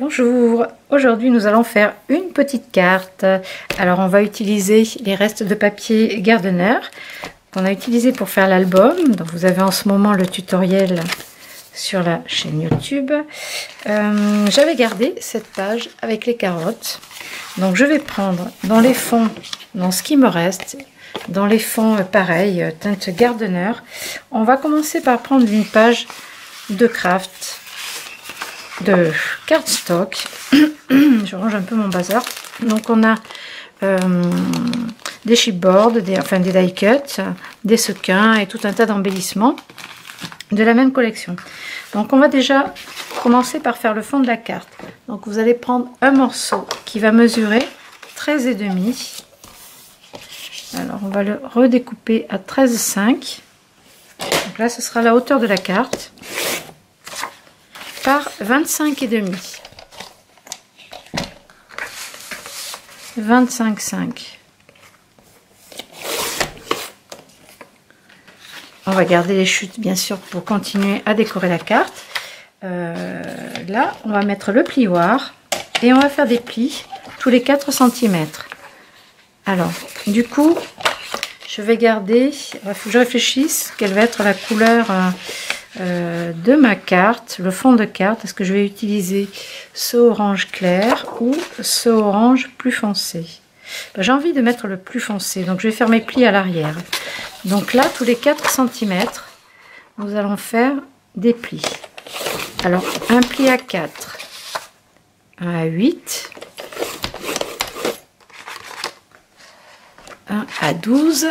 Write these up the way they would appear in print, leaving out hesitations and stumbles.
Bonjour, aujourd'hui nous allons faire une petite carte. Alors on va utiliser les restes de papier Gardner qu'on a utilisé pour faire l'album. Donc vous avez en ce moment le tutoriel sur la chaîne YouTube. J'avais gardé cette page avec les carottes. Donc je vais prendre dans les fonds, dans ce qui me reste, dans les fonds pareil, teinte Gardner. On va commencer par prendre une page de craft, de cardstock. Je range un peu mon bazar. Donc on a des chipboards, des die cuts, des sequins et tout un tas d'embellissements de la même collection. Donc on va déjà commencer par faire le fond de la carte. Donc vous allez prendre un morceau qui va mesurer 13,5. Alors on va le redécouper à 13,5. Donc là ce sera la hauteur de la carte par 25,5. 25,5. On va garder les chutes bien sûr pour continuer à décorer la carte. Là on va mettre le plioir et on va faire des plis tous les 4 cm. Alors du coup je vais garder, il faut que je réfléchisse quelle va être la couleur de ma carte, le fond de carte. Est-ce que je vais utiliser ce orange clair ou ce orange plus foncé? J'ai envie de mettre le plus foncé, donc je vais faire mes plis à l'arrière. Donc là, tous les 4 cm, nous allons faire des plis. Alors, un pli à 4, un à 8, un à 12,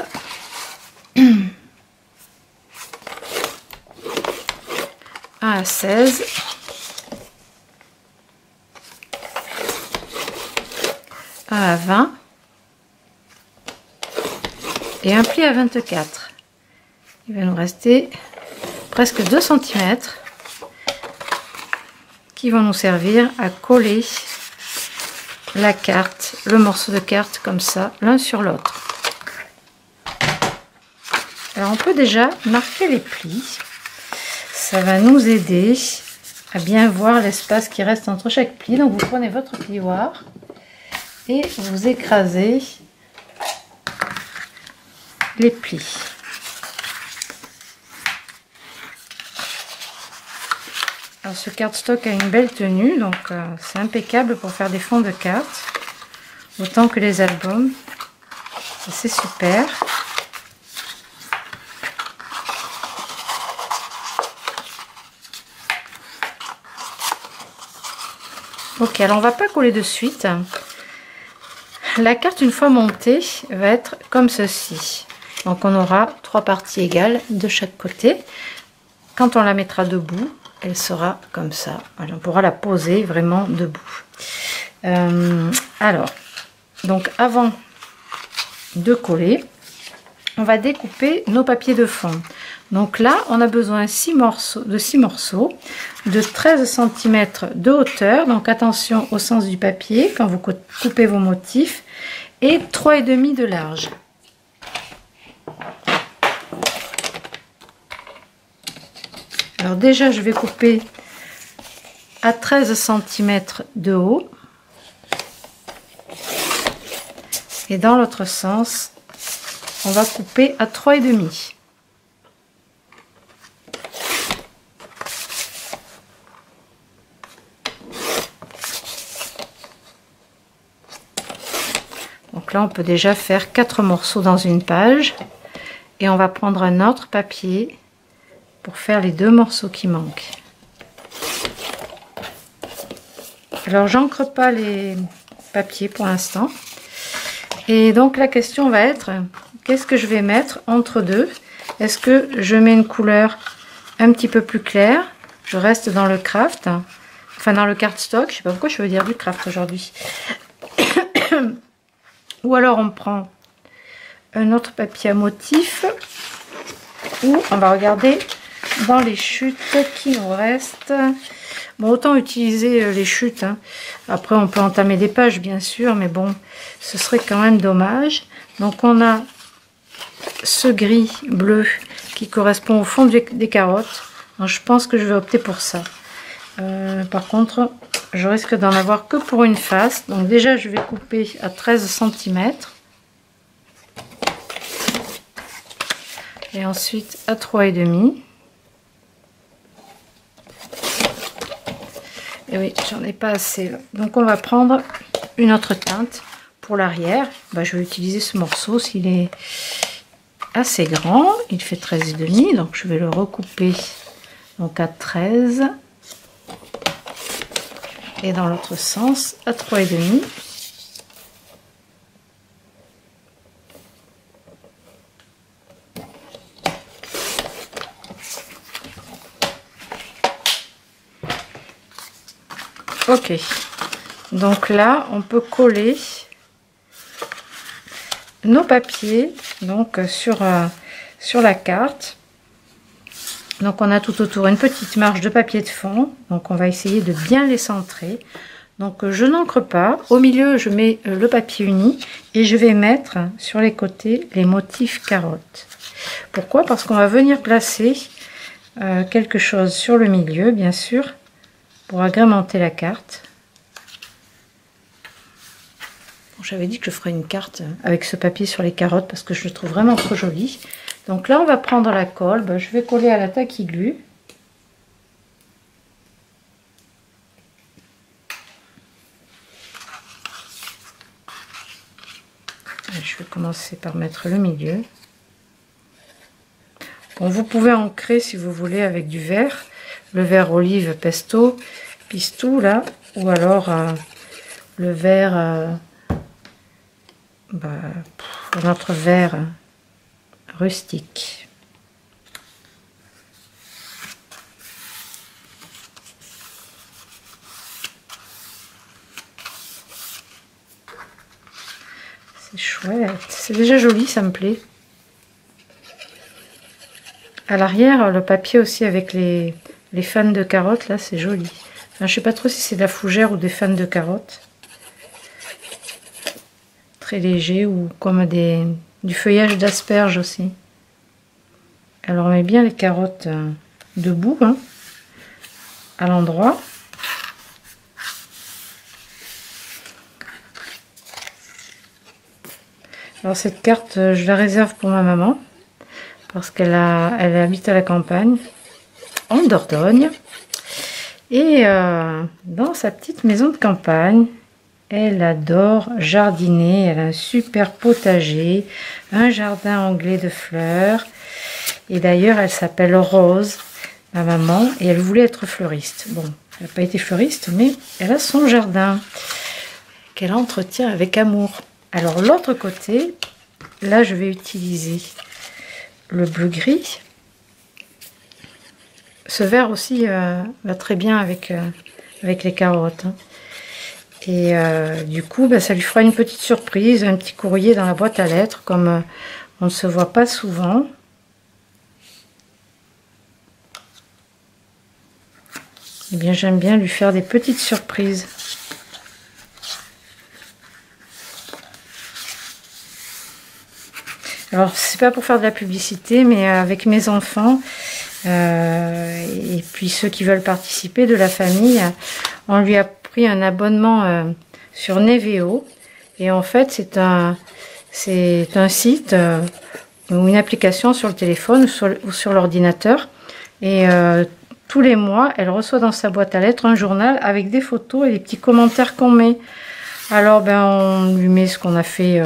un à 16, un à 20 et un pli à 24. Il va nous rester presque 2 cm qui vont nous servir à coller la carte, le morceau de carte comme ça, l'un sur l'autre. Alors on peut déjà marquer les plis. Ça va nous aider à bien voir l'espace qui reste entre chaque pli. Donc vous prenez votre plioir et vous écrasez les plis. Alors ce cardstock a une belle tenue, donc c'est impeccable pour faire des fonds de cartes, autant que les albums. C'est super. Ok, alors on va pas coller de suite. La carte, une fois montée, va être comme ceci. Donc on aura 3 parties égales de chaque côté. Quand on la mettra debout, elle sera comme ça. Alors, on pourra la poser vraiment debout. Alors, donc avant de coller, on va découper nos papiers de fond. Donc là, on a besoin de 6 morceaux de 13 cm de hauteur. Donc attention au sens du papier quand vous coupez vos motifs. Et 3,5 de large. Alors déjà, je vais couper à 13 cm de haut. Et dans l'autre sens, on va couper à 3,5. Donc là, on peut déjà faire 4 morceaux dans une page. Et on va prendre un autre papier pour faire les 2 morceaux qui manquent. Alors, j'encre pas les papiers pour l'instant. Et donc, la question va être, qu'est-ce que je vais mettre entre deux? Est-ce que je mets une couleur un petit peu plus claire? Je reste dans le craft, enfin dans le cardstock. Je sais pas pourquoi je veux dire du craft aujourd'hui. Ou alors on prend un autre papier à motif, ou on va regarder dans les chutes qui nous restent. Bon, autant utiliser les chutes, hein. Après on peut entamer des pages bien sûr, mais bon, ce serait quand même dommage. Donc on a ce gris bleu qui correspond au fond des carottes. Donc, je pense que je vais opter pour ça. Par contre, je risque d'en avoir que pour une face. Donc déjà, je vais couper à 13 cm. Et ensuite à 3,5. Et oui, j'en ai pas assez là. Donc on va prendre une autre teinte pour l'arrière. Bah, je vais utiliser ce morceau s'il est assez grand. Il fait 13,5, donc je vais le recouper donc à 13. Et dans l'autre sens à 3,5. Ok, donc là on peut coller nos papiers donc sur la carte. Donc on a tout autour une petite marge de papier de fond, donc on va essayer de bien les centrer. Donc je n'encre pas, au milieu je mets le papier uni et je vais mettre sur les côtés les motifs carottes. Pourquoi? Parce qu'on va venir placer quelque chose sur le milieu, bien sûr, pour agrémenter la carte. Bon, j'avais dit que je ferais une carte avec ce papier sur les carottes parce que je le trouve vraiment trop joli. Donc là on va prendre la colle, ben, je vais coller à la taquiglu. Je vais commencer par mettre le milieu. Bon, vous pouvez ancrer si vous voulez avec du verre, le verre olive pesto, pistou là, ou alors le verre, notre verre rustique. C'est chouette, c'est déjà joli, ça me plaît. À l'arrière, le papier aussi avec les fans de carottes, là, c'est joli. Enfin, je sais pas trop si c'est de la fougère ou des fans de carottes. Très léger, ou comme du feuillage d'asperges aussi. Alors, on met bien les carottes debout, hein, à l'endroit. Alors, cette carte, je la réserve pour ma maman. Parce qu'elle habite à la campagne, en Dordogne. Et dans sa petite maison de campagne, elle adore jardiner. Elle a un super potager, un jardin anglais de fleurs. Et d'ailleurs, elle s'appelle Rose, ma maman, et elle voulait être fleuriste. Bon, elle n'a pas été fleuriste, mais elle a son jardin qu'elle entretient avec amour. Alors, l'autre côté, là, je vais utiliser le bleu gris. Ce vert aussi va très bien avec les carottes, hein. Et du coup ça lui fera une petite surprise, un petit courrier dans la boîte à lettres, comme on ne se voit pas souvent. Et bien j'aime bien lui faire des petites surprises. Alors c'est pas pour faire de la publicité, mais avec mes enfants et puis ceux qui veulent participer de la famille, on lui a pris un abonnement sur Neveo, et en fait c'est un site ou une application sur le téléphone ou sur l'ordinateur, et tous les mois elle reçoit dans sa boîte à lettres un journal avec des photos et des petits commentaires qu'on met. Alors ben on lui met ce qu'on a fait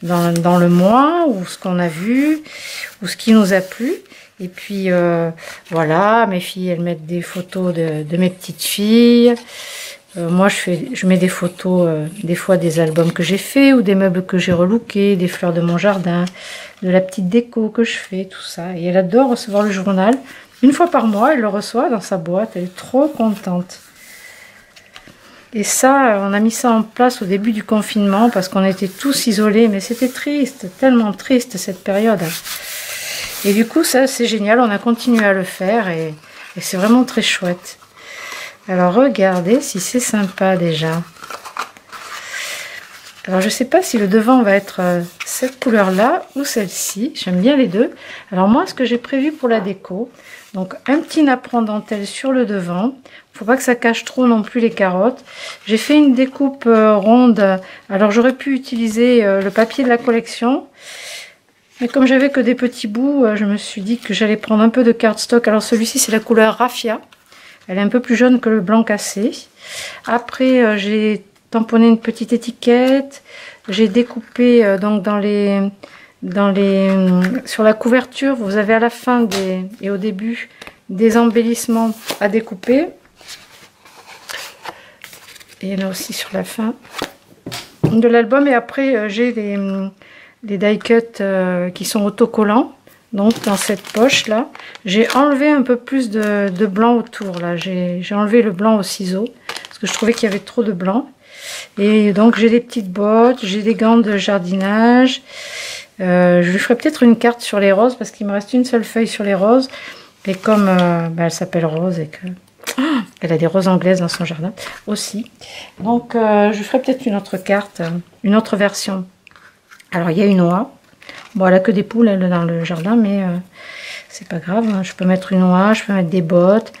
dans le mois, ou ce qu'on a vu, ou ce qui nous a plu. Et puis voilà, mes filles elles mettent des photos de mes petites filles. Moi je mets des photos des fois des albums que j'ai fait, ou des meubles que j'ai relookés, des fleurs de mon jardin, de la petite déco que je fais, tout ça. Et elle adore recevoir le journal. Une fois par mois elle le reçoit dans sa boîte, elle est trop contente. Et ça, on a mis ça en place au début du confinement parce qu'on était tous isolés, mais c'était triste, tellement triste cette période. Et du coup, ça c'est génial, on a continué à le faire, et c'est vraiment très chouette. Alors regardez si c'est sympa déjà. Alors je sais pas si le devant va être cette couleur là ou celle-ci, j'aime bien les deux. Alors moi ce que j'ai prévu pour la déco, donc un petit napperon dentelle sur le devant, faut pas que ça cache trop non plus les carottes. J'ai fait une découpe ronde, alors j'aurais pu utiliser le papier de la collection, mais comme j'avais que des petits bouts, je me suis dit que j'allais prendre un peu de cardstock. Alors celui-ci c'est la couleur raffia, elle est un peu plus jaune que le blanc cassé. Après j'ai tamponné une petite étiquette, j'ai découpé donc sur la couverture, vous avez à la fin et au début des embellissements à découper, et là aussi sur la fin de l'album. Et après j'ai les die cuts qui sont autocollants. Donc dans cette poche là, j'ai enlevé un peu plus de blanc autour là, j'ai enlevé le blanc au ciseau parce que je trouvais qu'il y avait trop de blanc. Et donc j'ai des petites bottes, j'ai des gants de jardinage. Je lui ferai peut-être une carte sur les roses parce qu'il me reste une seule feuille sur les roses. Et comme elle s'appelle Rose et que elle a des roses anglaises dans son jardin aussi. Donc je ferai peut-être une autre carte, une autre version. Alors il y a une oie. Bon, elle a que des poules elle dans le jardin, mais c'est pas grave. Hein. Je peux mettre une oie, je peux mettre des bottes.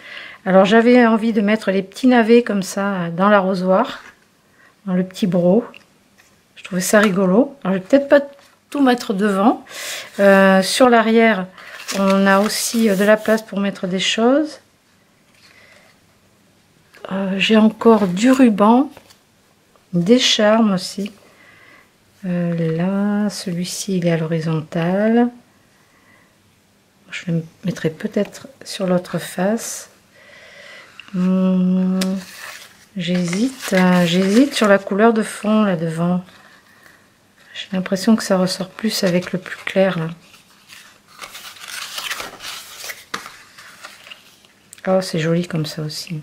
Alors j'avais envie de mettre les petits navets comme ça dans l'arrosoir. Dans le petit bro, je trouvais ça rigolo. Alors je vais peut-être pas tout mettre devant. Sur l'arrière, on a aussi de la place pour mettre des choses. J'ai encore du ruban, des charmes aussi. Là, celui-ci il est à l'horizontale. Je le mettrai peut-être sur l'autre face. J'hésite sur la couleur de fond là devant. J'ai l'impression que ça ressort plus avec le plus clair là. Oh, c'est joli comme ça aussi.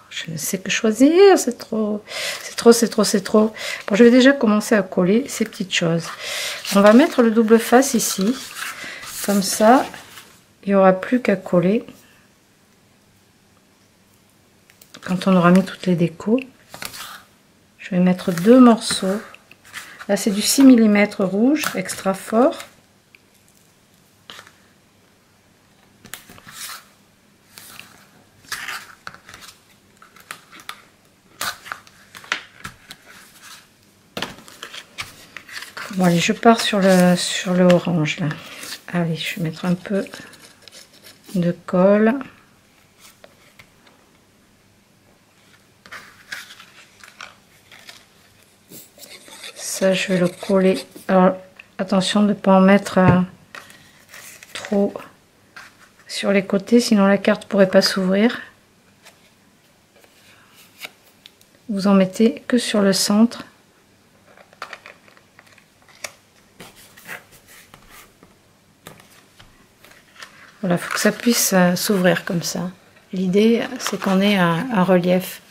Je ne sais que choisir, c'est trop. Bon, je vais déjà commencer à coller ces petites choses. On va mettre le double face ici. Comme ça, il n'y aura plus qu'à coller. Quand on aura mis toutes les décos, je vais mettre 2 morceaux. Là, c'est du 6 mm rouge, extra fort. Bon, allez, je pars sur le orange, là. Allez, je vais mettre un peu de colle. Ça, je vais le coller. Alors, attention de ne pas en mettre trop sur les côtés, sinon la carte ne pourrait pas s'ouvrir. Vous en mettez que sur le centre. Voilà, il faut que ça puisse s'ouvrir comme ça. L'idée, c'est qu'on ait un relief.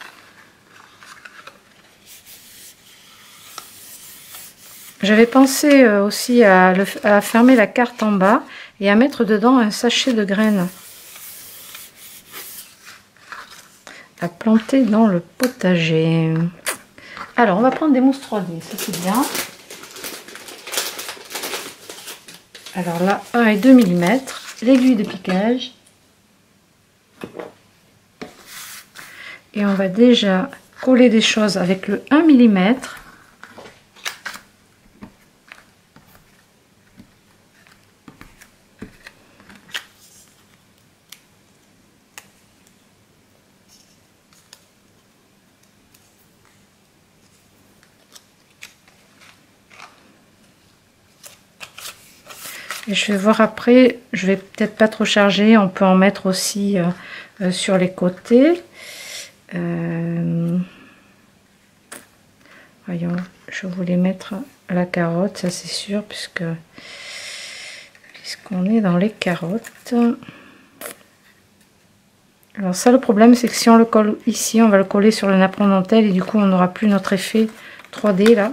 J'avais pensé aussi à fermer la carte en bas et à mettre dedans un sachet de graines à planter dans le potager. Alors, on va prendre des mousses 3D, ça c'est bien. Alors là, 1 et 2 mm, l'aiguille de piquage. Et on va déjà coller des choses avec le 1 mm. Et je vais voir après, je vais peut-être pas trop charger, on peut en mettre aussi sur les côtés. Voyons, je voulais mettre la carotte, ça c'est sûr, puisqu'on est dans les carottes. Alors ça, le problème, c'est que si on le colle ici, on va le coller sur le napperon dentelle et du coup on n'aura plus notre effet 3D là.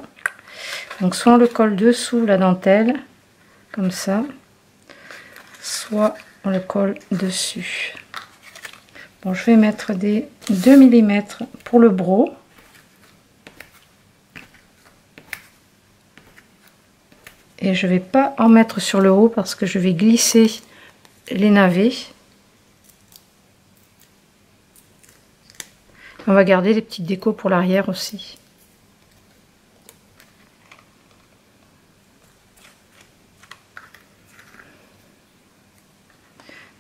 Donc soit on le colle dessous la dentelle, comme ça, soit on le colle dessus. Bon, je vais mettre des 2 mm pour le bro. Et je vais pas en mettre sur le haut parce que je vais glisser les navets. On va garder les petites décos pour l'arrière aussi.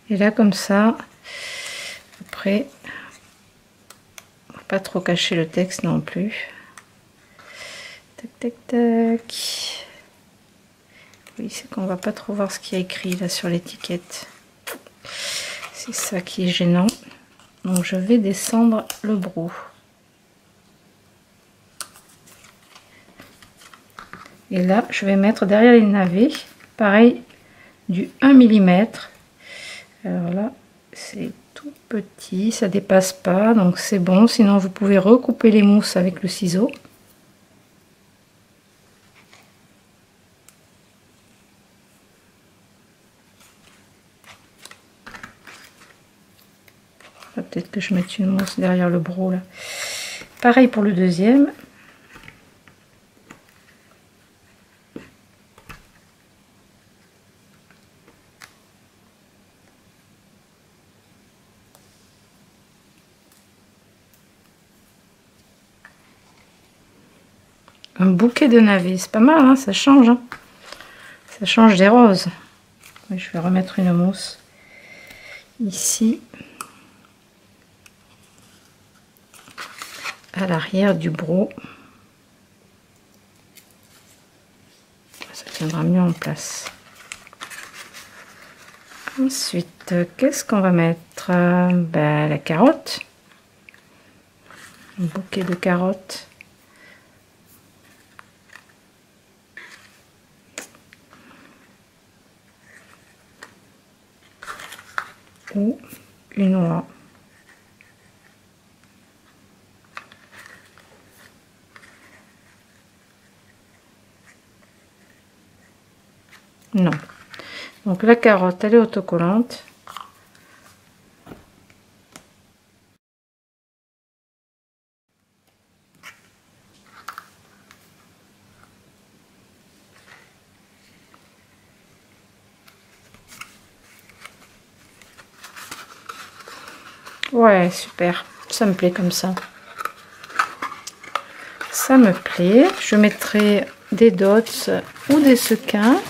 Et là comme ça, après, pas trop cacher le texte non plus. Tac tac tac. Oui, c'est qu'on va pas trop voir ce qu'il y a écrit là sur l'étiquette. C'est ça qui est gênant. Donc je vais descendre le brou. Et là, je vais mettre derrière les navets, pareil, du 1 mm. Alors là, c'est tout petit, ça dépasse pas, donc c'est bon. Sinon, vous pouvez recouper les mousses avec le ciseau. Peut-être que je mette une mousse derrière le brou là. Pareil pour le deuxième. Un bouquet de navets, c'est pas mal, hein, ça change. Hein. Ça change des roses. Oui, je vais remettre une mousse ici. À l'arrière du brou. Ça tiendra mieux en place. Ensuite, qu'est-ce qu'on va mettre? Ben, la carotte. Un bouquet de carottes. Ou une oie. Non. Donc la carotte, elle est autocollante. Ouais, super. Ça me plaît comme ça. Ça me plaît. Je mettrai des dots ou des sequins.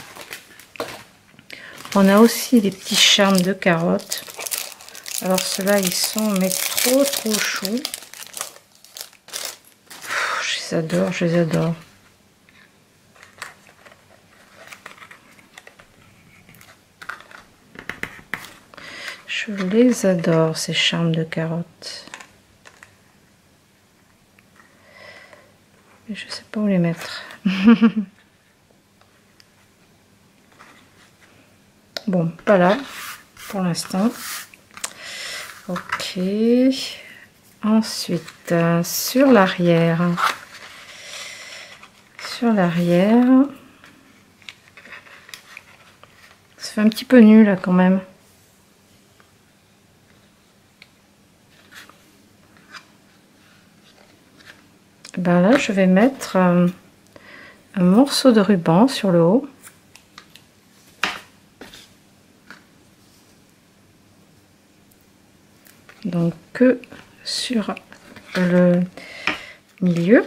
On a aussi des petits charmes de carottes. Alors ceux-là, ils sont mais trop choux. Je les adore, je les adore. Je les adore, ces charmes de carottes. Mais je sais pas où les mettre. Bon, pas là pour l'instant. Ok. Ensuite, sur l'arrière. Sur l'arrière. Ça fait un petit peu nul là quand même. Ben là, je vais mettre un morceau de ruban sur le haut. Donc que sur le milieu.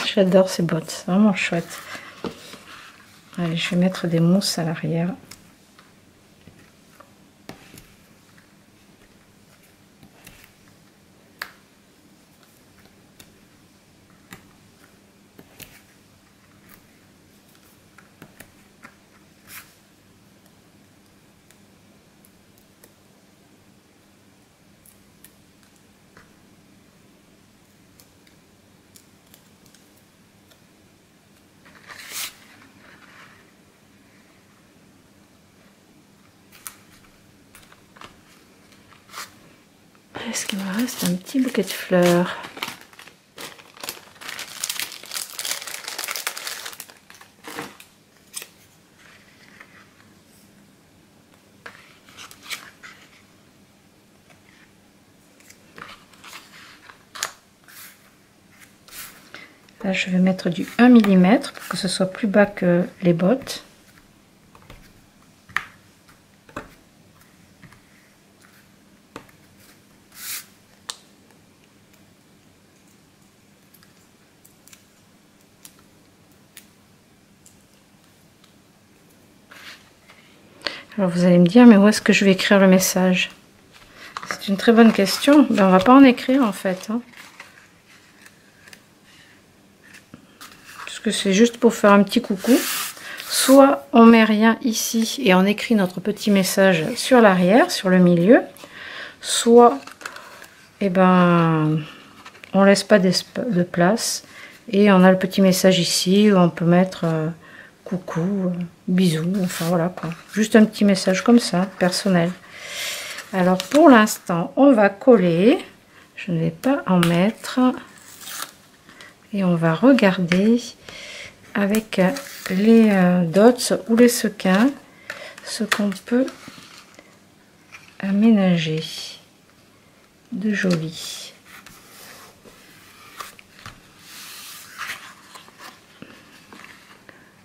J'adore ces bottes, c'est vraiment chouette. Allez, je vais mettre des mousses à l'arrière. Est-ce qu'il me reste un petit bouquet de fleurs? Là, je vais mettre du 1 mm pour que ce soit plus bas que les bottes. Alors vous allez me dire, mais où est-ce que je vais écrire le message? C'est une très bonne question. Ben, on va pas en écrire en fait. Hein. Que c'est juste pour faire un petit coucou. Soit on met rien ici et on écrit notre petit message sur l'arrière, sur le milieu, soit eh ben on laisse pas de place et on a le petit message ici où on peut mettre coucou, bisous, enfin voilà quoi. Juste un petit message comme ça, personnel. Alors pour l'instant, on va coller. Je ne vais pas en mettre. Et on va regarder avec les dots ou les sequins ce qu'on peut aménager de joli.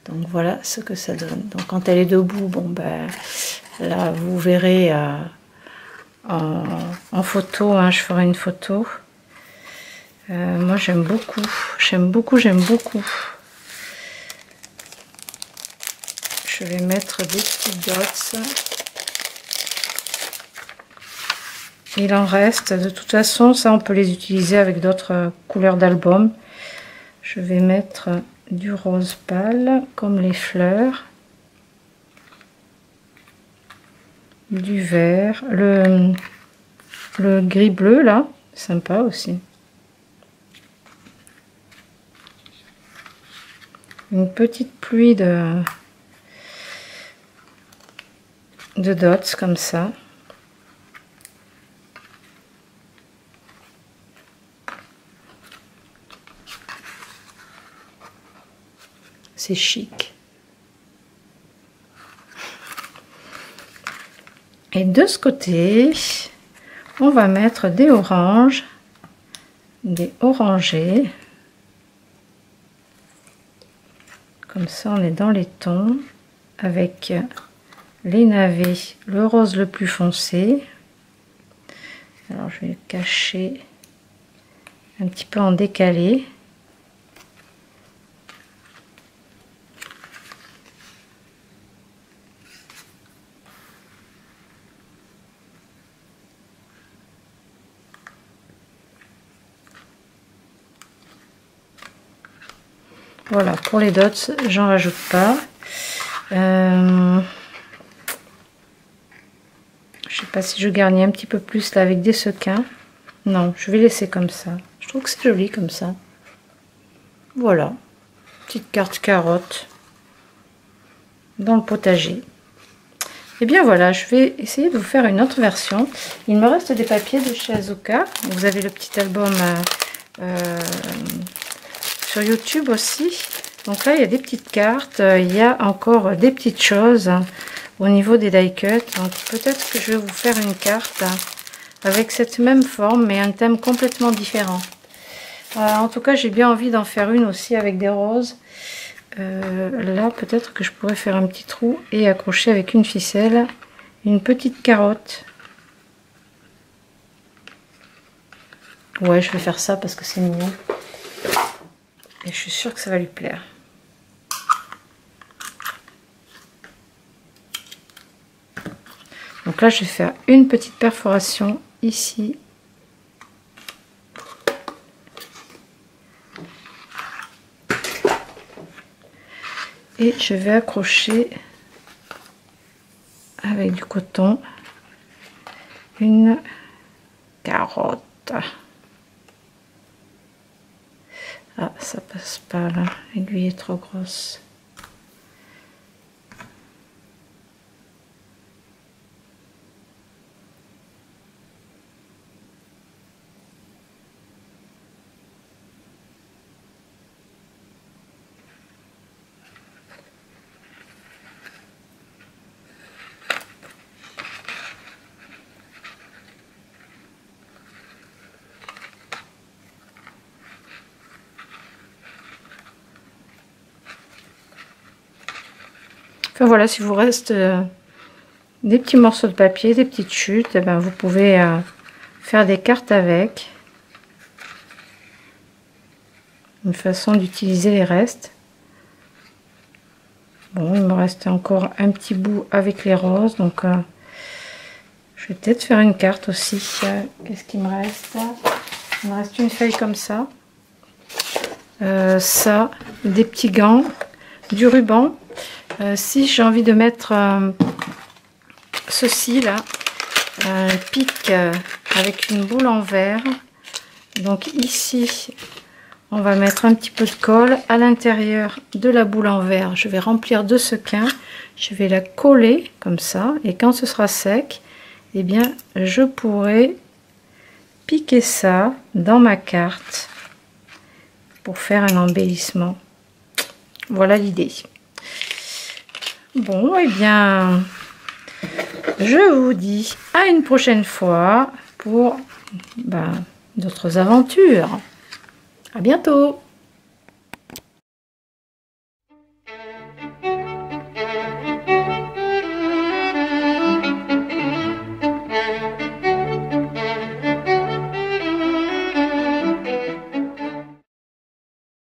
Donc voilà ce que ça donne. Donc quand elle est debout, bon ben là vous verrez en photo, hein, je ferai une photo. Moi j'aime beaucoup, j'aime beaucoup. Je vais mettre des petits dots. Il en reste, de toute façon, ça on peut les utiliser avec d'autres couleurs d'album. Je vais mettre du rose pâle, comme les fleurs. Du vert, le gris bleu là, sympa aussi. Une petite pluie de dots comme ça. C'est chic. Et de ce côté, on va mettre des oranges, des orangés. Comme ça, on est dans les tons avec les navets, le rose le plus foncé. Alors, je vais le cacher un petit peu en décalé. Voilà, pour les dots, j'en rajoute pas. Je sais pas si je garnis un petit peu plus là avec des sequins. Non, je vais laisser comme ça. Je trouve que c'est joli comme ça. Voilà, petite carte carotte dans le potager. Et bien voilà, je vais essayer de vous faire une autre version. Il me reste des papiers de chez Azuka. Vous avez le petit album sur YouTube aussi. Donc là, il y a des petites cartes. Il y a encore des petites choses au niveau des die cuts. Donc peut-être que je vais vous faire une carte avec cette même forme, mais un thème complètement différent. En tout cas, j'ai bien envie d'en faire une aussi avec des roses. Là, peut-être que je pourrais faire un petit trou et accrocher avec une ficelle une petite carotte. Ouais, je vais faire ça parce que c'est mignon. Et je suis sûre que ça va lui plaire. Donc là, je vais faire une petite perforation ici. Et je vais accrocher avec du coton une carotte. Ah, ça passe pas là, l'aiguille est trop grosse. Enfin voilà, si vous reste des petits morceaux de papier, des petites chutes, eh ben, vous pouvez faire des cartes avec. Une façon d'utiliser les restes. Bon, il me reste encore un petit bout avec les roses, donc je vais peut-être faire une carte aussi. Qu'est-ce qu'il me reste? Il me reste une feuille comme ça. Ça, des petits gants, du ruban. Si j'ai envie de mettre ceci là, un pic avec une boule en verre. Donc ici, on va mettre un petit peu de colle à l'intérieur de la boule en verre. Je vais remplir de sequins. Je vais la coller comme ça. Et quand ce sera sec, eh bien, je pourrai piquer ça dans ma carte pour faire un embellissement. Voilà l'idée. Bon, eh bien, je vous dis à une prochaine fois pour d'autres aventures. À bientôt!